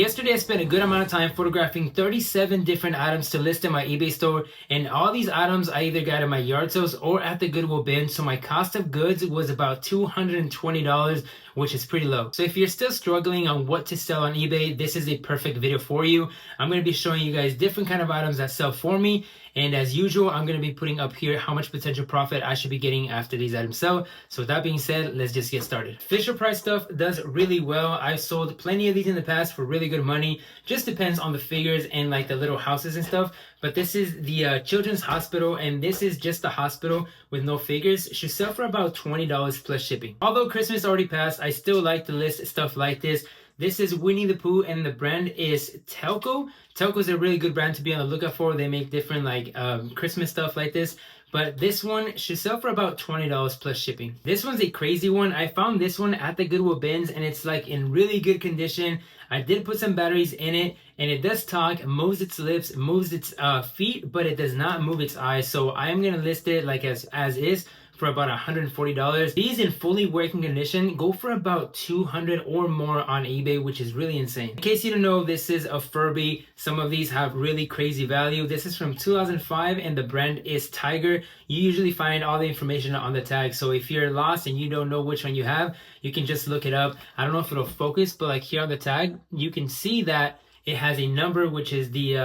Yesterday I spent a good amount of time photographing 37 different items to list in my eBay store, and all these items I either got in my yard sales or at the Goodwill bin, so my cost of goods was about $220, which is pretty low. So if you're still struggling on what to sell on eBay, this is a perfect video for you. I'm going to be showing you guys different kind of items that sell for me, and as usual, I'm going to be putting up here how much potential profit I should be getting after these items sell. So with that being said, let's just get started. Fisher Price stuff does really well. I've sold plenty of these in the past for really good money. Just depends on the figures and like the little houses and stuff. But this is the Children's Hospital, and this is just the hospital with no figures. It should sell for about $20 plus shipping. Although Christmas already passed, I still like to list stuff like this. This is Winnie the Pooh, and the brand is Telco. Telco is a really good brand to be on the lookout for. They make different like Christmas stuff like this. But this one should sell for about $20 plus shipping. This one's a crazy one. I found this one at the Goodwill bins, and it's like in really good condition. I did put some batteries in it, and it does talk, moves its lips, moves its feet, but it does not move its eyes. So I am gonna list it like as is for about $140. These in fully working condition go for about $200 or more on eBay, which is really insane. In case you don't know, this is a Furby. Some of these have really crazy value. This is from 2005 and the brand is Tiger. You usually find all the information on the tag. So if you're lost and you don't know which one you have, you can just look it up. I don't know if it'll focus, but like here on the tag, you can see that it has a number, which is the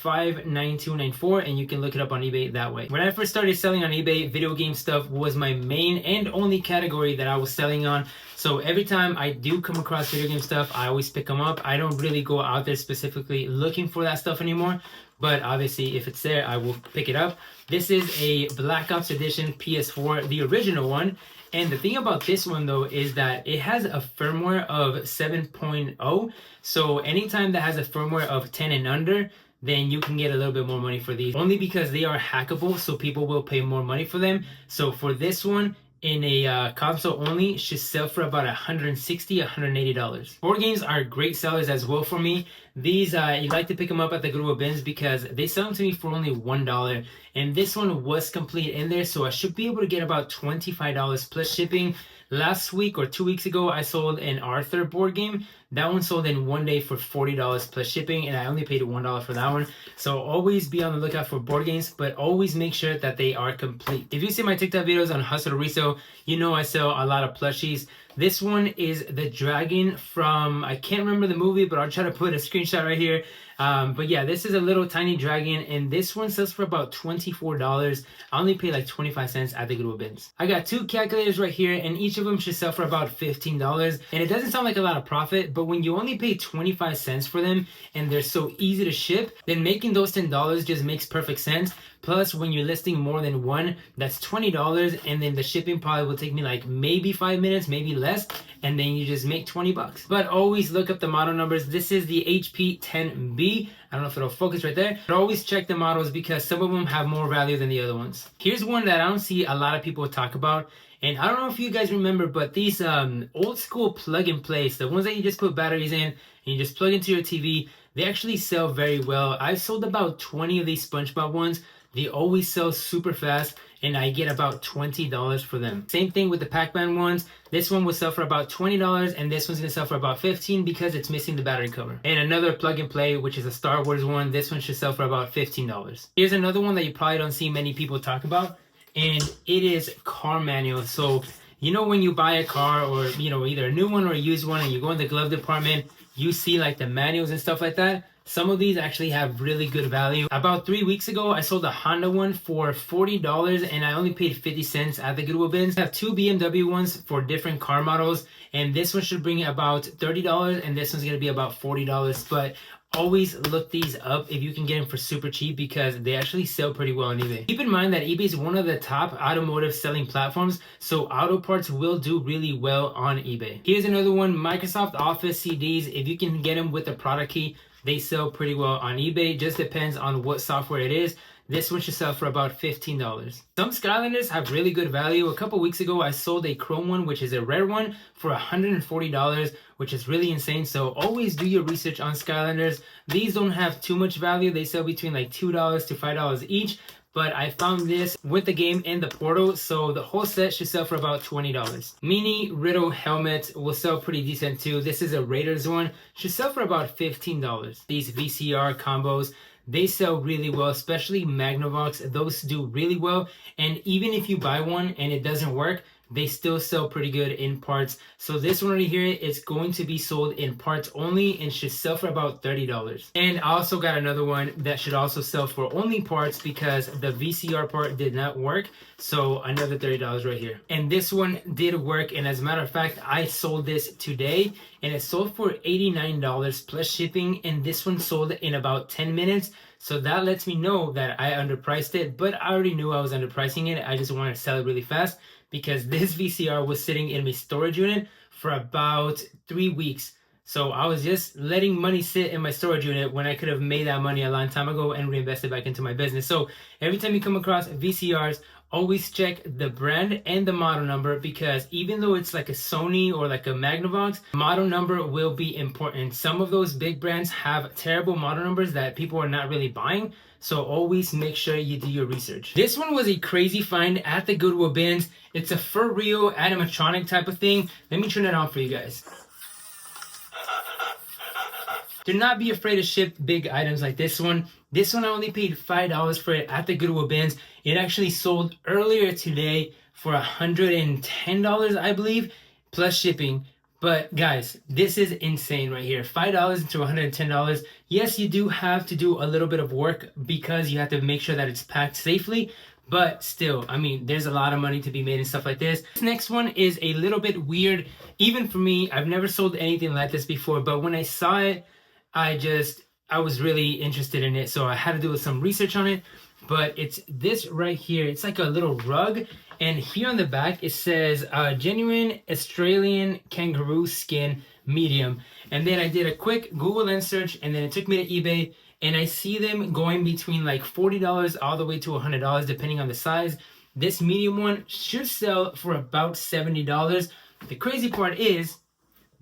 59294, and you can look it up on eBay that way. When I first started selling on eBay, video game stuff was my main and only category that I was selling on. So every time I do come across video game stuff, I always pick them up. I don't really go out there specifically looking for that stuff anymore. But obviously, if it's there, I will pick it up. This is a Black Ops Edition PS4, the original one. And the thing about this one though is that it has a firmware of 7.0. So anytime that has a firmware of 10 and under, then you can get a little bit more money for these. Only because they are hackable, so people will pay more money for them. So for this one, in a console only, should sell for about $160, $180. Board games are great sellers as well for me. These, you like to pick them up at the Goodwill bins because they sell them to me for only $1. And this one was complete in there, so I should be able to get about $25 plus shipping. Last week or 2 weeks ago, I sold an Arthur board game. That one sold in one day for $40 plus shipping, and I only paid $1 for that one. So always be on the lookout for board games, but always make sure that they are complete. If you see my TikTok videos on Hustle to Resell, you know I sell a lot of plushies. This one is the dragon from, I can't remember the movie, but I'll try to put a screenshot right here. But yeah, this is a little tiny dragon, and this one sells for about $24. I only pay like 25 cents at the Goodwill bins. I got two calculators right here, and each of them should sell for about $15. And it doesn't sound like a lot of profit, but when you only pay 25 cents for them and they're so easy to ship, then making those $10 just makes perfect sense. Plus, when you're listing more than one, that's $20, and then the shipping probably will take me like maybe 5 minutes, maybe less, and then you just make 20 bucks. But always look up the model numbers. This is the HP10B. I don't know if it'll focus right there, but always check the models because some of them have more value than the other ones. Here's one that I don't see a lot of people talk about. And I don't know if you guys remember, but these old school plug and plays, the ones that you just put batteries in and you just plug into your TV, they actually sell very well. I've sold about 20 of these SpongeBob ones. They always sell super fast, and I get about $20 for them. Same thing with the Pac-Man ones. This one will sell for about $20, and this one's gonna sell for about $15 because it's missing the battery cover. And another plug and play, which is a Star Wars one, this one should sell for about $15. Here's another one that you probably don't see many people talk about, and it is car manuals. So, you know when you buy a car, or you know, either a new one or a used one, and you go in the glove department, you see like the manuals and stuff like that. Some of these actually have really good value. About 3 weeks ago, I sold a Honda one for $40, and I only paid 50 cents at the Goodwill bins. I have two BMW ones for different car models, and this one should bring about $30, and this one's gonna be about $40. But always look these up if you can get them for super cheap because they actually sell pretty well on eBay. Keep in mind that eBay is one of the top automotive selling platforms, so auto parts will do really well on eBay. Here's another one, Microsoft Office CDs. If you can get them with a product key, they sell pretty well on eBay. Just depends on what software it is. This one should sell for about $15. Some Skylanders have really good value. A couple weeks ago, I sold a chrome one, which is a rare one, for $140, which is really insane. So always do your research on Skylanders. These don't have too much value. They sell between like $2 to $5 each. but I found this with the game and the portal, so the whole set should sell for about $20. Mini Riddle helmet will sell pretty decent too. This is a Raiders one, should sell for about $15. These VCR combos, they sell really well, especially Magnavox. Those do really well, and even if you buy one and it doesn't work, they still sell pretty good in parts. So this one right here is going to be sold in parts only and should sell for about $30. And I also got another one that should also sell for only parts because the VCR part did not work. So another $30 right here. And this one did work, and as a matter of fact, I sold this today and it sold for $89 plus shipping, and this one sold in about 10 minutes. So that lets me know that I underpriced it, but I already knew I was underpricing it. I just wanted to sell it really fast because this VCR was sitting in my storage unit for about 3 weeks. So I was just letting money sit in my storage unit when I could have made that money a long time ago and reinvested back into my business. So every time you come across VCRs, always check the brand and the model number, because even though it's like a Sony or like a Magnavox, model number will be important. Some of those big brands have terrible model numbers that people are not really buying. So always make sure you do your research. This one was a crazy find at the Goodwill bins. It's a for real animatronic type of thing. Let me turn it on for you guys. Do not be afraid to ship big items like this one. This one I only paid $5 for it at the Goodwill bins. It actually sold earlier today for $110, I believe, plus shipping. But guys, this is insane right here. $5 to $110. Yes, you do have to do a little bit of work because you have to make sure that it's packed safely. But still, I mean, there's a lot of money to be made and stuff like this. This next one is a little bit weird. Even for me, I've never sold anything like this before. But when I saw it, I was really interested in it, so I had to do some research on it. But it's this right here. It's like a little rug, and here on the back it says genuine Australian kangaroo skin medium. And then I did a quick Google lens search, and then it took me to eBay, and I see them going between like $40 all the way to $100 depending on the size. This medium one should sell for about $70. The crazy part is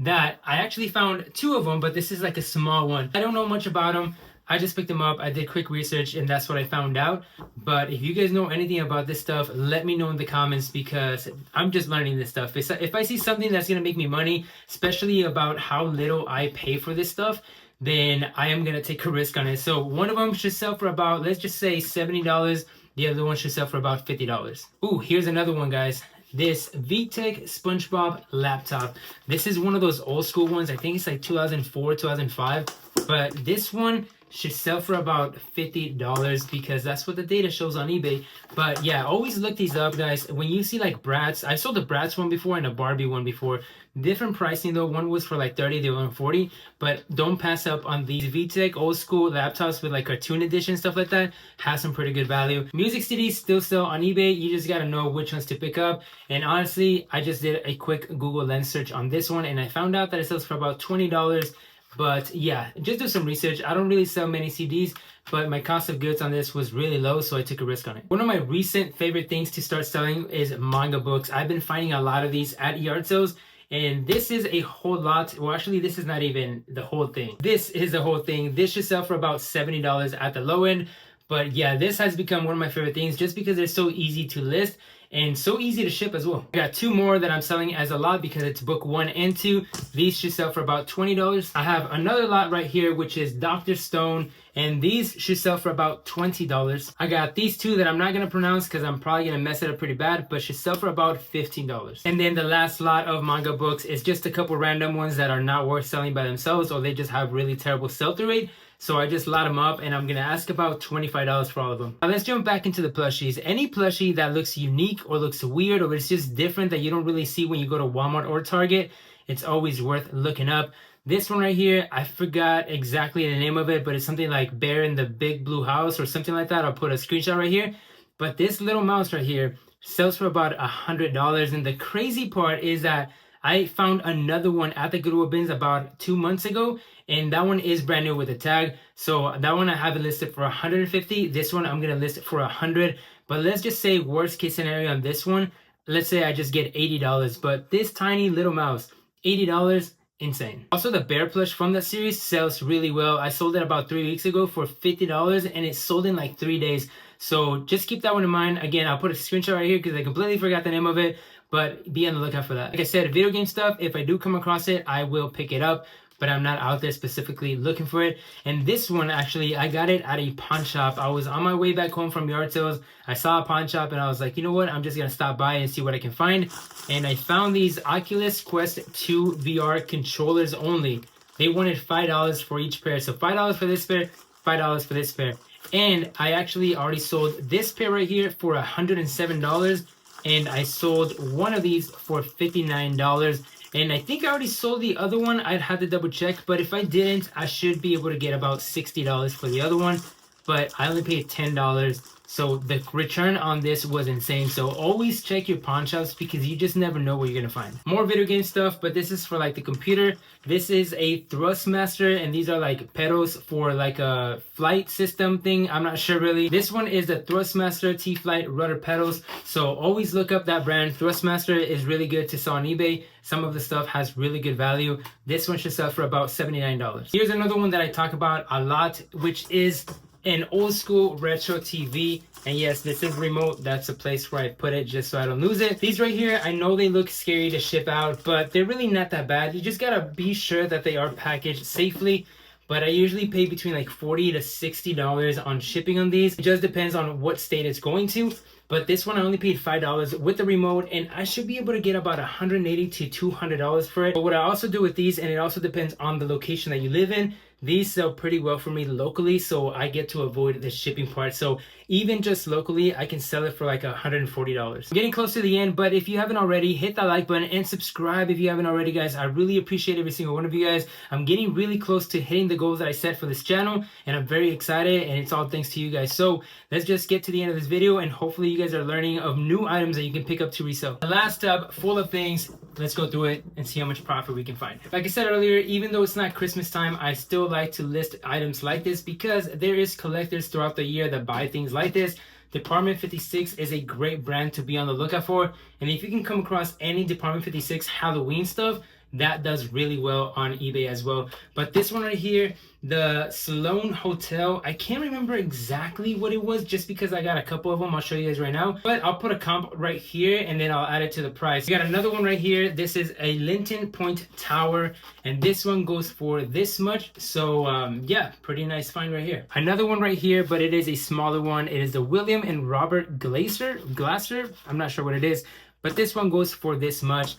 that I actually found two of them, but this is like a small one. I don't know much about them. I just picked them up. I did quick research and that's what I found out. But if you guys know anything about this stuff, let me know in the comments, because I'm just learning this stuff. If I see something that's going to make me money, especially about how little I pay for this stuff, then I am going to take a risk on it. So one of them should sell for about, let's just say $70. The other one should sell for about $50. Ooh, here's another one, guys. This VTech SpongeBob laptop. This is one of those old school ones. I think it's like 2004, 2005. But this one should sell for about $50 because that's what the data shows on eBay. But yeah, always look these up, guys. When you see like Bratz, I sold the Bratz one before and a Barbie one before. Different pricing though. One was for like 30, the other one 40. But don't pass up on these VTech old school laptops with like cartoon edition stuff like that. Has some pretty good value. Music CDs still sell on eBay. You just gotta know which ones to pick up. And honestly, I just did a quick Google lens search on this one and I found out that it sells for about $20. But yeah, just do some research. I don't really sell many CDs, but my cost of goods on this was really low, so I took a risk on it. One of my recent favorite things to start selling is manga books. I've been finding a lot of these at yard sales, and this is a whole lot. Well, actually, this is not even the whole thing. This is the whole thing. This should sell for about $70 at the low end. But yeah, this has become one of my favorite things just because they're so easy to list and so easy to ship as well. I got two more that I'm selling as a lot because it's book 1 and 2. These should sell for about $20. I have another lot right here, which is Dr. Stone, and these should sell for about $20. I got these two that I'm not going to pronounce because I'm probably going to mess it up pretty bad, but should sell for about $15. And then the last lot of manga books is just a couple random ones that are not worth selling by themselves, or they just have really terrible sell-through rate. So I just lot them up and I'm going to ask about $25 for all of them. Now let's jump back into the plushies. Any plushie that looks unique or looks weird or it's just different that you don't really see when you go to Walmart or Target, it's always worth looking up. This one right here, I forgot exactly the name of it, but it's something like Bear in the Big Blue House or something like that. I'll put a screenshot right here. But this little mouse right here sells for about $100. And the crazy part is that I found another one at the Goodwill bins about 2 months ago, and that one is brand new with a tag. So that one I have it listed for $150. This one I'm gonna list it for $100. But let's just say worst case scenario on this one, let's say I just get $80. But this tiny little mouse, $80, insane. Also, the bear plush from that series sells really well. I sold it about 3 weeks ago for $50 and it sold in like 3 days. So just keep that one in mind. Again, I'll put a screenshot right here because I completely forgot the name of it, but be on the lookout for that. Like I said, video game stuff, if I do come across it, I will pick it up, but I'm not out there specifically looking for it. And this one, actually, I got it at a pawn shop. I was on my way back home from yard sales. I saw a pawn shop and I was like, you know what? I'm just going to stop by and see what I can find. And I found these Oculus Quest 2 VR controllers only. They wanted $5 for each pair. So $5 for this pair, $5 for this pair. And I actually already sold this pair right here for $107. And I sold one of these for $59. And I think I already sold the other one. I'd have to double check. But if I didn't, I should be able to get about $60 for the other one. But I only paid $10. So the return on this was insane. So always check your pawn shops because you just never know what you're going to find. More video game stuff, but this is for like the computer. This is a Thrustmaster, and these are like pedals for like a flight system thing. I'm not sure really. This one is the Thrustmaster T-Flight rudder pedals. So always look up that brand. Thrustmaster is really good to sell on eBay. Some of the stuff has really good value. This one should sell for about $79. Here's another one that I talk about a lot, which is an old school retro TV. And yes, this is remote. That's a place where I put it just so I don't lose it. These right here, I know they look scary to ship out, but they're really not that bad. You just gotta be sure that they are packaged safely. But I usually pay between like $40 to $60 on shipping on these. It just depends on what state it's going to. But this one I only paid $5 with the remote, and I should be able to get about $180 to $200 for it. But what I also do with these, and it also depends on the location that you live in, these sell pretty well for me locally, so I get to avoid the shipping part. So even just locally, I can sell it for like $140. I'm getting close to the end, but if you haven't already, hit that like button and subscribe if you haven't already, guys. I really appreciate every single one of you guys. I'm getting really close to hitting the goals that I set for this channel, and I'm very excited, and it's all thanks to you guys. So let's just get to the end of this video, and hopefully you guys are learning of new items that you can pick up to resell. The last tub full of things. Let's go through it and see how much profit we can find. Like I said earlier, even though it's not Christmas time, I still like to list items like this because there is collectors throughout the year that buy things like this. Department 56 is a great brand to be on the lookout for. And if you can come across any Department 56 Halloween stuff, that does really well on eBay as well. But this one right here, the Sloan Hotel, I can't remember exactly what it was just because I got a couple of them. I'll show you guys right now, but I'll put a comp right here and then I'll add it to the price. We got another one right here. This is a Linton Point Tower, and this one goes for this much. So yeah, pretty nice find right here. Another one right here, but it is a smaller one. It is the William and Robert Glasser. I'm not sure what it is, but this one goes for this much.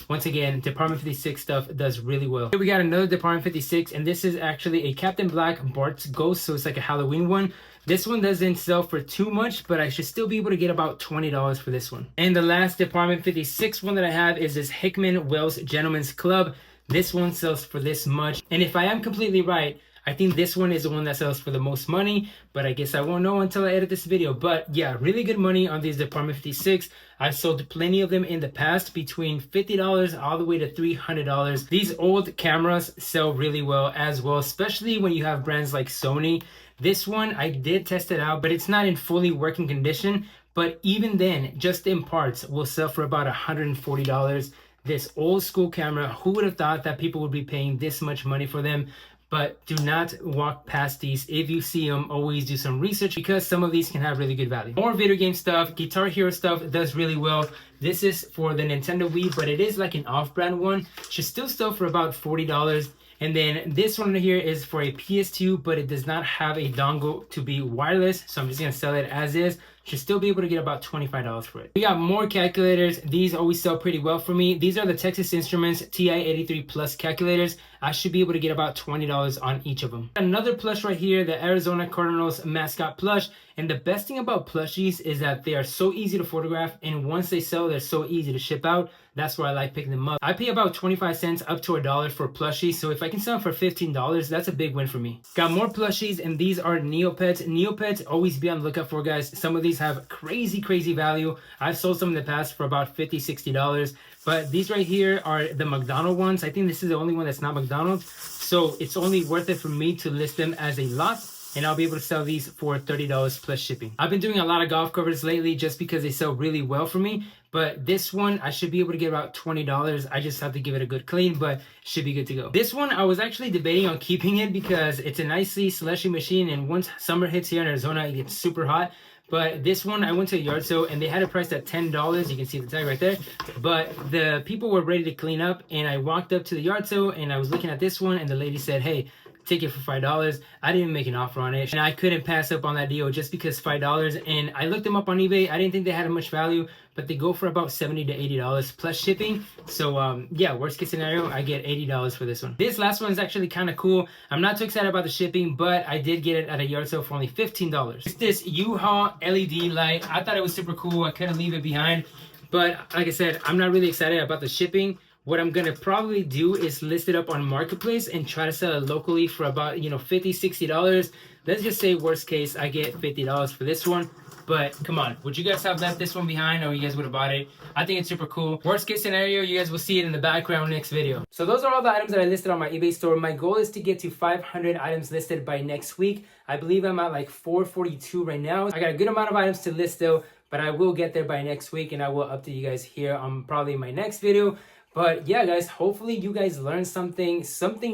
Once again, Department 56 stuff does really well. Here we got another Department 56, and this is actually a Captain Black Bart's Ghost, so it's like a Halloween one. This one doesn't sell for too much, but I should still be able to get about $20 for this one. And the last Department 56 one that I have is this Hickman Wells Gentleman's Club. This one sells for this much, and if I am completely right, I think this one is the one that sells for the most money, but I guess I won't know until I edit this video. But yeah, really good money on these Department 56. I've sold plenty of them in the past, between $50 all the way to $300. These old cameras sell really well as well, especially when you have brands like Sony. This one, I did test it out, but it's not in fully working condition. But even then, just in parts, will sell for about $140. This old school camera, who would have thought that people would be paying this much money for them? But do not walk past these. If you see them, always do some research because some of these can have really good value. More video game stuff, Guitar Hero stuff does really well. This is for the Nintendo Wii, but it is like an off-brand one. Should still sell for about $40. And then this one right here is for a PS2, but it does not have a dongle to be wireless. So I'm just gonna sell it as is. Should still be able to get about $25 for it. We got more calculators. These always sell pretty well for me. These are the Texas Instruments TI-83 Plus calculators. I should be able to get about $20 on each of them. Another plush right here, the Arizona Cardinals mascot plush. And the best thing about plushies is that they are so easy to photograph, and once they sell, they're so easy to ship out. That's why I like picking them up. I pay about 25 cents up to $1 for plushies, so if I can sell them for $15, that's a big win for me. Got more plushies, and these are Neopets. Neopets, always be on the lookout for, guys. Some of these have crazy value. I've sold some in the past for about $50, $60. But these right here are the McDonald ones. I think this is the only one that's not McDonald's. So it's only worth it for me to list them as a lot. and I'll be able to sell these for $30 plus shipping. I've been doing a lot of golf covers lately just because they sell really well for me, but this one I should be able to get about $20. I just have to give it a good clean, but should be good to go. This one I was actually debating on keeping it because it's a nicely slushy machine, and once summer hits here in Arizona, it gets super hot. But this one, I went to a yard sale and they had it priced at $10. You can see the tag right there. But the people were ready to clean up, and I walked up to the yard sale and I was looking at this one, and the lady said, hey, take it for $5. I didn't even make an offer on it, and I couldn't pass up on that deal just because $5. And I looked them up on eBay. I didn't think they had much value, but they go for about $70 to $80 plus shipping. So yeah, worst case scenario, I get $80 for this one. This last one is actually kind of cool. I'm not too excited about the shipping, but I did get it at a yard sale for only $15. It's this U-Haul LED light. I thought it was super cool. I couldn't leave it behind, but like I said, I'm not really excited about the shipping. What I'm gonna probably do is list it up on Marketplace and try to sell it locally for about, $50, $60. Let's just say worst case, I get $50 for this one. But come on, would you guys have left this one behind, or you guys would have bought it? I think it's super cool. Worst case scenario, you guys will see it in the background next video. So those are all the items that I listed on my eBay store. My goal is to get to 500 items listed by next week. I believe I'm at like 442 right now. I got a good amount of items to list though, but I will get there by next week, and I will update you guys here on probably my next video. But yeah, guys, hopefully you guys learned something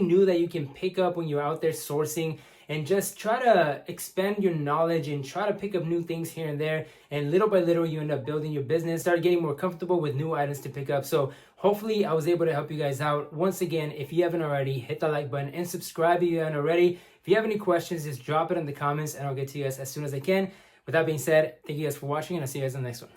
new that you can pick up when you're out there sourcing, and just try to expand your knowledge and try to pick up new things here and there. And little by little, you end up building your business, start getting more comfortable with new items to pick up. So hopefully I was able to help you guys out. Once again, if you haven't already, hit that like button and subscribe if you haven't already. If you have any questions, just drop it in the comments and I'll get to you guys as soon as I can. With that being said, thank you guys for watching, and I'll see you guys in the next one.